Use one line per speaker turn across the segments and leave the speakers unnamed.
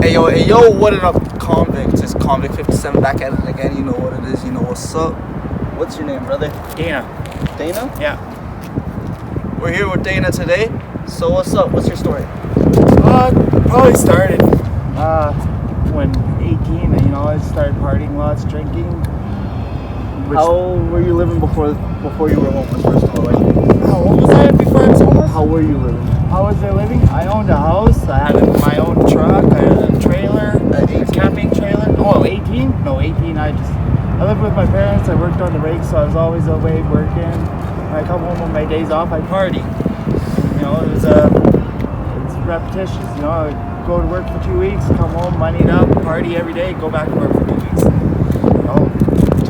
Hey yo, what it up, convicts? It's Convict 57 back at it again. You know what it is, you know what's up. What's your name, brother?
Dana.
Dana?
Yeah.
We're here with Dana today. So what's up? What's your story?
Probably started when 18. I started partying lots, drinking.
How were you living before you were homeless, first of all?
How old was I before I was homeless?
How were you living?
How was I living? I owned a house. I had my own truck. I had a trailer, a camping trailer. Oh, 18? No, 18. I lived with my parents. I worked on the rig, so I was always away working. When I come home on my days off, I party. It's repetitious. I go to work for 2 weeks, come home, moneyed up, party every day, go back to work for 2 weeks.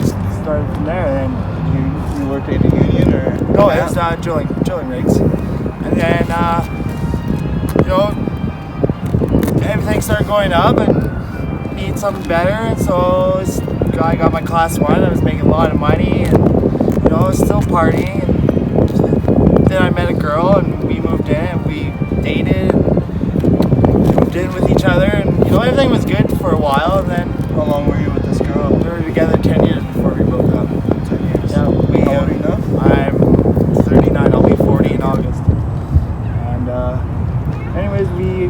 Just started from there. And
You worked at a union or?
no, it was drilling rigs. And then, everything started going up and needed something better. And so I got my class 1. I was making a lot of money and, I was still partying. And then I met a girl and we moved in and we dated, moved in with each other. And, everything was good for a while. And then,
How long were you with this girl?
we were together 10 years before we broke up.
10 years.
Yeah,
How old are you now?
I'm 39. I'll be 40 in August. And anyways, we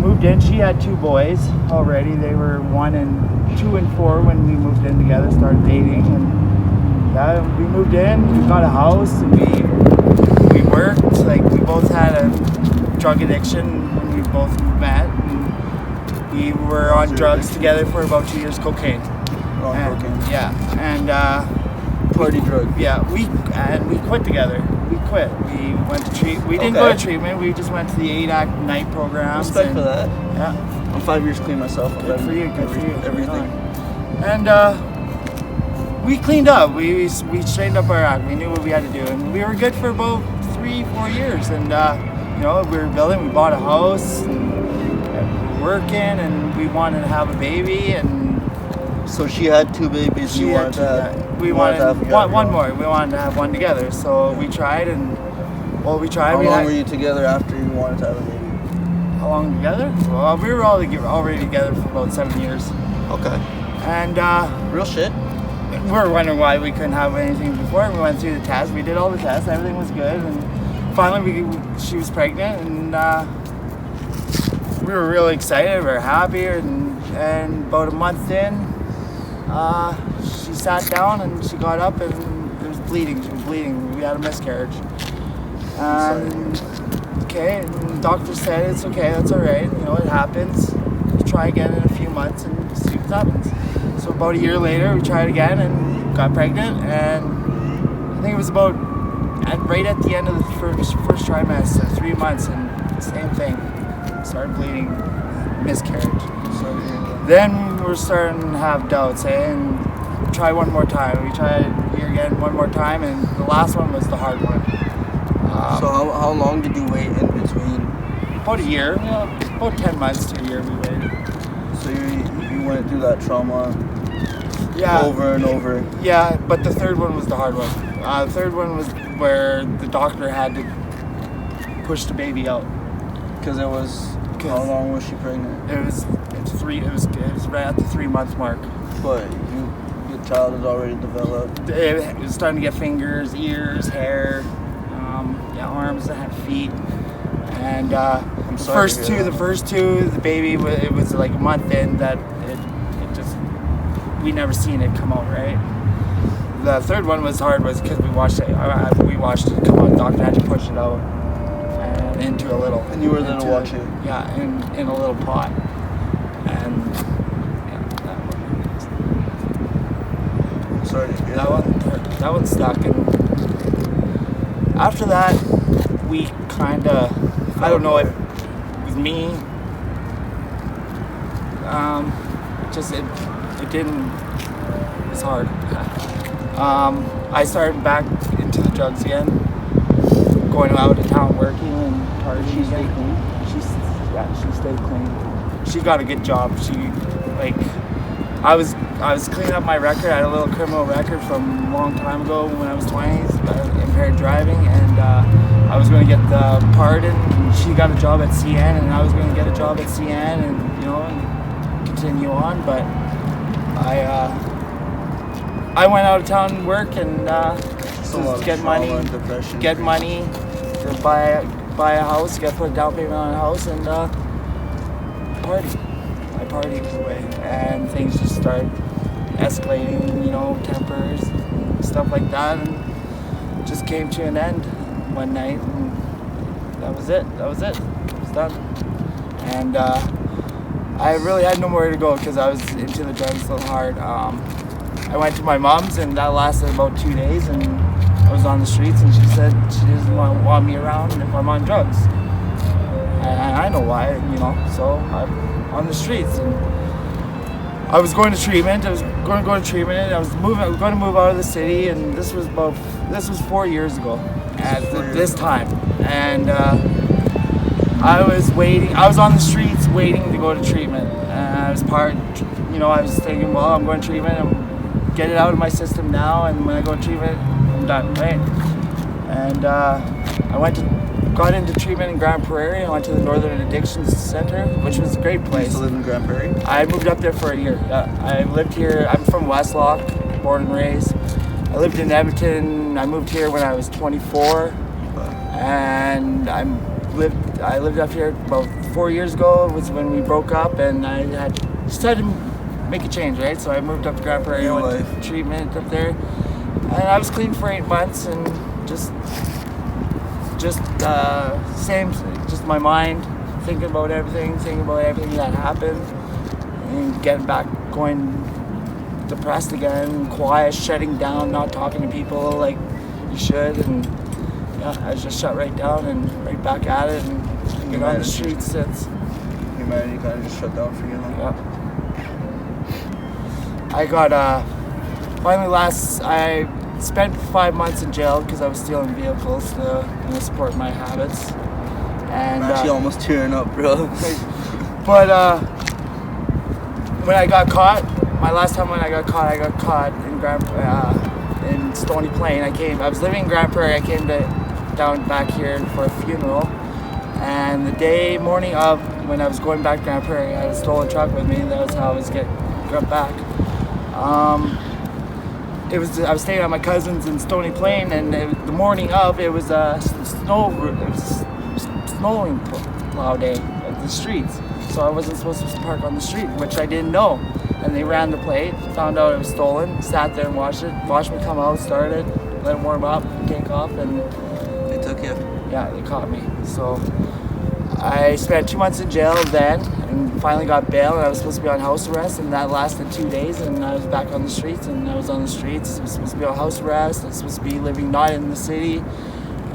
moved in. She had 2 boys already. They were 1 and 2 and 4 when we moved in together. Started dating, and we moved in. We got a house, and we worked. Like, we both had a drug addiction when we both met. And we were on drugs together for about 2 years. Cocaine.
Cocaine.
Yeah, and.
Party drug.
Yeah, we quit together. We quit. We went to treatment. We didn't go to treatment. We just went to the ADAC night programs.
Respect for that.
Yeah.
I'm 5 years clean myself.
Good for you. Good for you.
Everything.
And we cleaned up. We straightened up our act. We knew what we had to do, and we were good for about 3-4 years. And we were building. We bought a house, and we were working, and we wanted to have a baby. And
So she had 2 babies.
we wanted to have one more. We wanted to have one together. So we tried, and we tried.
How long were you together after you wanted to have a baby?
How long together? Well, we were already together for about 7 years.
Okay.
And
Real shit.
we were wondering why we couldn't have anything before. We went through the tests. We did all the tests. Everything was good. And finally, she was pregnant, and we were really excited. We were happy. And about a month in, she sat down and she got up and it was bleeding. She was bleeding. We had a miscarriage. Okay, and the doctor said it's okay, that's all right. It happens. Try again in a few months and see what happens. So about a year later, we tried again and got pregnant. And I think it was about right at the end of the first trimester, 3 months, and same thing. Started bleeding, miscarriage. Then we're starting to have doubts, and try one more time. We tried here again one more time, and the last one was the hard one.
So how long did you wait in between?
About a year, about 10 months to a year we waited.
So you went through that trauma
Yeah.
over and over.
Yeah, but the third one was the hard one. The third one was where the doctor had to push the baby out.
Because it was, how long was she pregnant?
It was right at the 3-month mark.
But your child had already developed.
It was starting to get fingers, ears, hair, arms, feet, and the first two, the baby, it was like a month in that it just, we never seen it come out right. The third one was hard, was because we watched it come out. The doctor had to push it out and into a little.
And you were there to watch it.
Yeah, in a little pot, and
Sorry to hear
that one stuck. And after that, we kind of, I don't know if it was me, it didn't, it's hard. I started back into the drugs again, going out of town working and partying.
She stayed clean?
She stayed clean. She got a good job. I was cleaning up my record. I had a little criminal record from a long time ago when I was 20s, impaired driving, and I was going to get the pardon. And she got a job at CN, and I was going to get a job at CN, and continue on, but I went out of town and work and
So a lot
just
of
get money,
trauma and depression.
get money to buy a house, get put a down payment on a house, and party. I partied away, and things just started escalating. You know, tempers, and stuff like that, and just came to an end one night, and that was it. It was done. And I really had nowhere to go because I was into the drugs so hard. I went to my mom's, and that lasted about 2 days, and I was on the streets, and she said she doesn't want me around if I'm on drugs. And I know why, you know, so I'm on the streets. And I was going to treatment. I was going to go to treatment, and I was going to move out of the city, and this was 4 years ago at this time. And I was on the streets waiting to go to treatment. And I was I was thinking, well, I'm going to treatment, I'm get it out of my system now, and when I go to treatment, I'm done, right? And got into treatment in Grand Prairie. I went to the Northern Addictions Center, which was a great
You
place.
used to live in Grand Prairie?
I moved up there for a year. I lived here. I'm from Westlock, born and raised. I lived in Edmonton. I moved here when I was 24, and I lived up here about 4 years ago. Was when we broke up, and I decided to make a change, right? So I moved up to Grand Prairie. I went to treatment up there, and I was clean for 8 months, and just my mind thinking about everything that happened, and getting back going depressed again, quiet, shutting down, not talking to people like you should, and yeah, I was just shut right down and right back at it, and been on the streets since.
Humanity kind of just shut down for you, huh?
Yeah. I got I spent 5 months in jail because I was stealing vehicles to support my habits. And
I'm actually almost tearing up, bro.
But when I got caught, my last time when I got caught in Stony Plain. I was living in Grand Prairie. I came down back here for a funeral, and the morning of when I was going back to Grand Prairie, I had a stolen truck with me. That was how I was got back. I was staying at my cousin's in Stony Plain, and the morning of it was snowing plow day at the streets, so I wasn't supposed to park on the street, which I didn't know. And they ran the plate, found out it was stolen, sat there and watched me come out, started, let it warm up, take off, and
They took you.
yeah, they caught me. So I spent 2 months in jail then, and finally got bail, and I was supposed to be on house arrest, and that lasted 2 days, and I was back on the streets, and I was on the streets. I was supposed to be on house arrest. I was supposed to be living not in the city,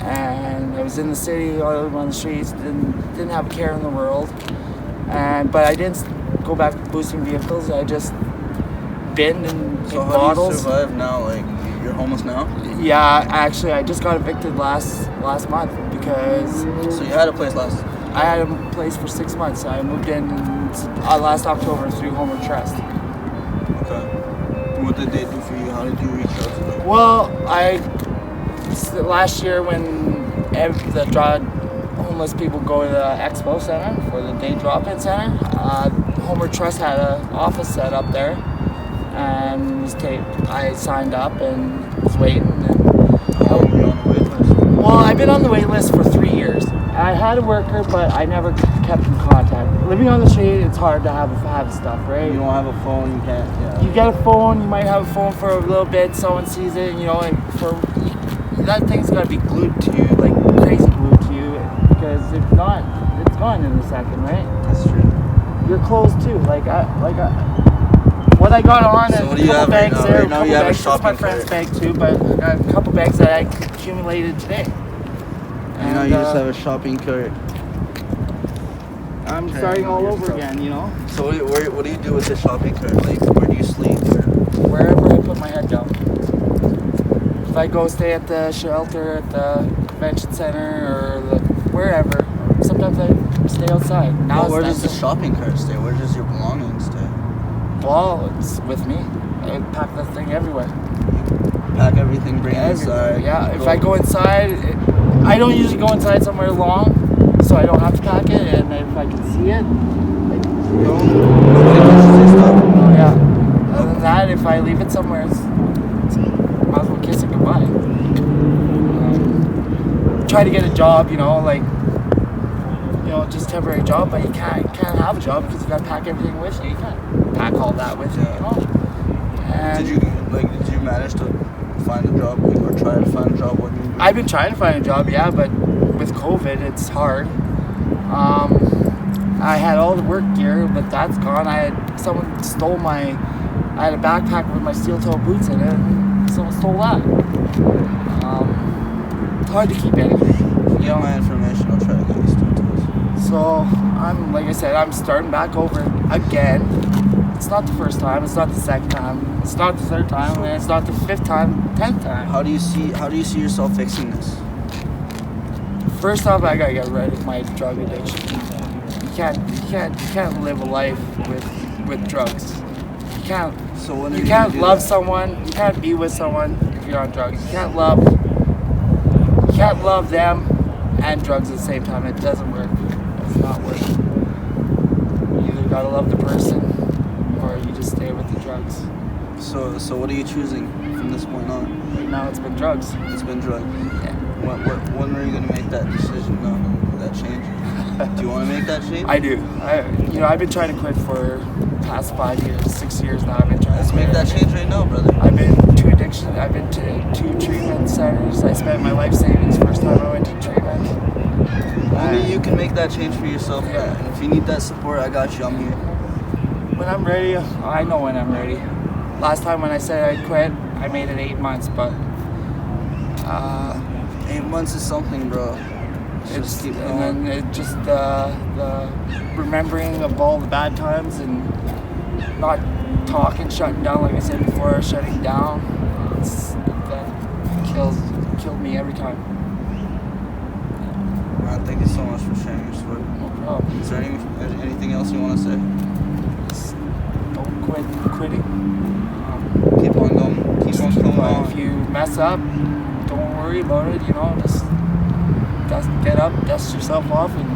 and I was in the city, I lived on the streets, didn't have a care in the world, but I didn't go back to boosting vehicles. I just binned and picked
So how
bottles.
do you survive now? Like, you're homeless now?
Yeah, actually, I just got evicted last month because
So you had a place last...
I had a place for 6 months. I moved in last October through Homer Trust.
Okay. What did they do for you? How did you reach out to them?
Well, last year when the homeless people go to the Expo Center for the day drop-in center, Homer Trust had an office set up there, and I signed up and was waiting.
How long were you on the wait list?
Well, I've been on the wait list for 3 years. I had a worker, but I never kept in contact. Living on the street, it's hard to have stuff, right?
You don't have a phone, you can't... Yeah.
You get a phone, you might have a phone for a little bit, someone sees it, and that thing's got to be glued to you, like crazy glued to you, because if not, it's gone in a second, right?
That's true.
Your clothes too, what I got on,
So
and
what
a
do you
couple
have right
bags
now?
there,
Right now you have a
that's my
shopping
friend's
cart.
bag too, but I got a couple bags that I accumulated today.
And now you just have a shopping cart.
I'm
Okay,
starting all
you're
over
tough.
again,
So what do you do with the shopping cart? Like, where do you sleep?
Wherever I put my head down. If I go stay at the shelter, at the convention center, or wherever, sometimes I stay outside. Now
Where
it's
does the shopping cart stay? Where does your belongings stay?
Well, it's with me. I pack that thing everywhere.
Pack everything, bring it inside.
Yeah, if I go inside, I don't usually go inside somewhere long, so I don't have to pack it, and if I can see it,
Nobody touches
I leave it somewhere, might as well kiss it goodbye. Try to get a job, like, just temporary job, but you can't have a job because you gotta pack everything with you. You can't pack all that with you, And
Did you manage to find a job or try to find a job when you?
I've been trying to find a job, yeah, but with COVID, it's hard. I had all the work gear, but that's gone. Someone stole I had a backpack with my steel-toe boots in it, and someone stole that. It's hard to keep anything.
Get my information, I'll try to get you steel toes.
So like I said, I'm starting back over again. It's not the first time, it's not the second time, it's not the third time, and it's not the 5th time, 10th time.
How do you see yourself fixing this?
First off, I gotta get rid of my drug addiction. You can't live a life with drugs. You can't.
So when
You can't love someone. You can't be with someone if you're on drugs. You can't love them and drugs at the same time. It doesn't work. It's not working. You either gotta love the person or you just stay with the drugs.
So what are you choosing from this point on?
Right now, it's been drugs.
It's been drugs.
Yeah.
When are you gonna make that decision? That change? Do you want to make that change?
I do. I've been trying to quit for the past 5 years, 6 years now. I've been trying
Let's
to
make that change right now, brother.
I've been to addiction. I've been to 2 treatment centers. I spent my life savings first time I went to treatment.
Only you can make that change for yourself.
Yeah.
And if you need that support, I got you. I'm here.
When I'm ready, I know when I'm ready. Last time when I said I'd quit, I made it 8 months, but
8 months is something, bro. Just keep going.
And then it just the remembering of all the bad times and not talking, shutting down, like I said before, shutting down. That killed me every time.
Man, thank you so much for sharing your story.
No problem.
Is there anything else you want to say?
Just don't quitting.
Keep on going. Keep on coming on.
If you mess up, don't worry about it. Just get up, dust yourself off, and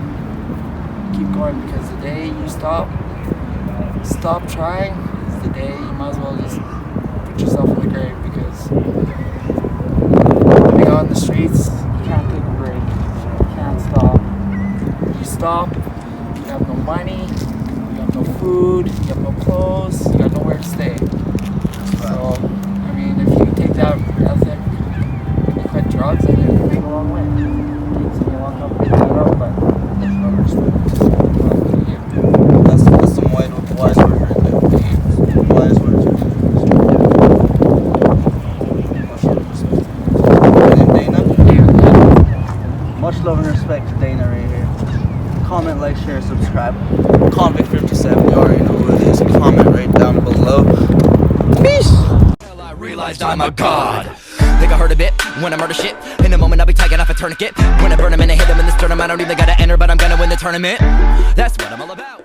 keep going. Because the day you stop trying is the day you might as well just put yourself in the grave. Because living on the streets, you can't take a break. You can't stop. You stop, you have no money, you have no food, you have no clothes, you have nowhere to stay. So, if you take that ethic and you quit drugs, then you can make a long way. It takes me a long time to figure that out, but that's another story.
That's some wise words right there. Wise words. Dana? Much love and respect to Dana right here. Comment, like, share, subscribe. Convict57, you already know who it is. Comment right down below. Peace!
I realized I'm a god. Think I heard a bit when I murder shit. In a moment I'll be taking off a tourniquet. When I burn him and I hit him in the sternum, I don't even gotta enter, but I'm gonna win the tournament. That's what I'm all about.